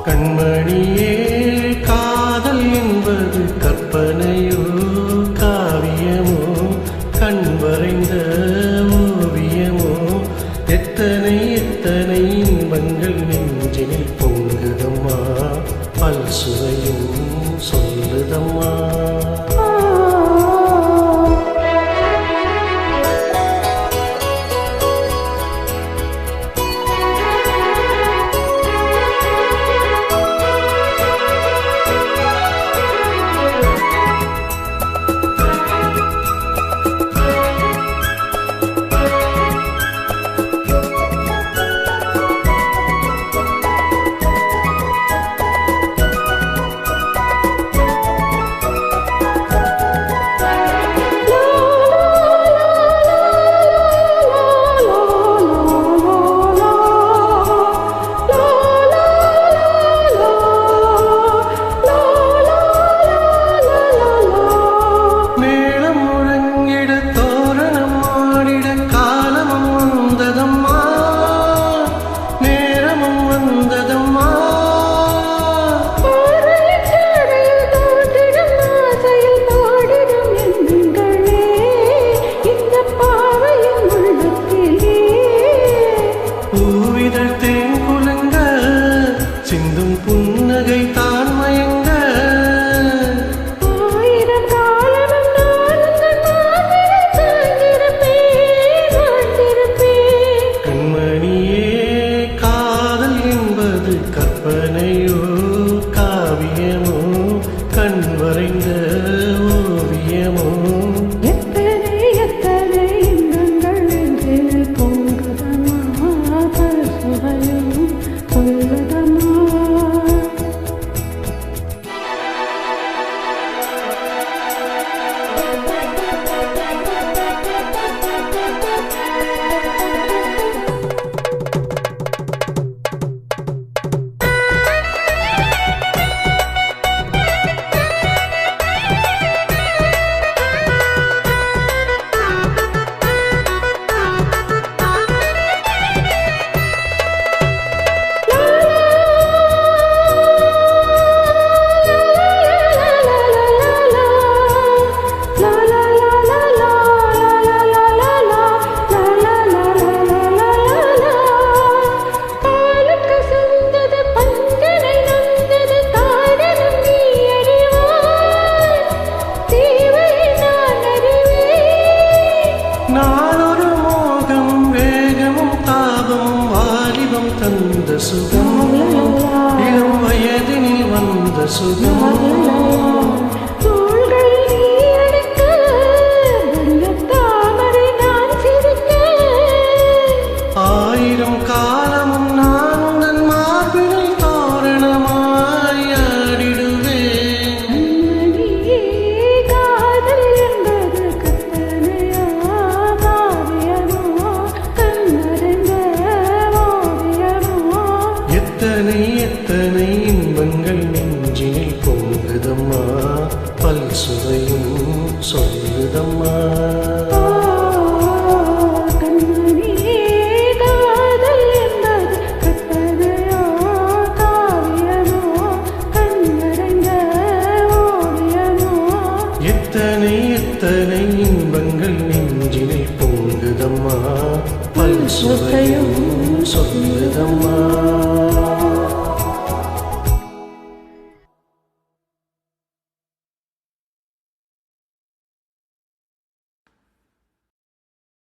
கண்மணியே காதல் என்பது கற்பனையோ காவியமோ கண் வரைந்த ஓவியமோ எத்தனை எத்தனை இன்பங்கள் நெஞ்சினில் பொங்குதம்மா பல் சுவையும் சொல்லுதம்மா. சிந்தும் புன்னகை தான் மயங்க ஆயிரம் காலம் கண்மணியே காதல் என்பது கற்பனையோ காவியமோ கண் வரைந்த ஓவியமோ எத்தனை எத்தனை இன்பங்கள் நெஞ்சில் பொங்குதம்மா பல் சுவையும் சொல்லுதம்மா. தந்த சுகம் இளம் வயதினில் வந்த சுகம் ஆயிரம் காலமும் நான் உன் மார்பினில் தோரணமாய் ஆடிடுவேன். காதல் என்பது கற்பனையா காவியமோ கண்ணறிந்த எத்தனை எத்தனை இன்பங்கள் நெஞ்சினில் பொங்குதம்மா பல் சுவையும் சொல்லுதம்மா. கண்மணியே காதல் என்பது கற்பனையோ காவியமோ கண்ணறிந்த ஓவியமோ எத்தனை எத்தனை இன்பங்கள் நெஞ்சினில் பொங்குதம்மா பல் சுவையும் சொல்லுதம்மா.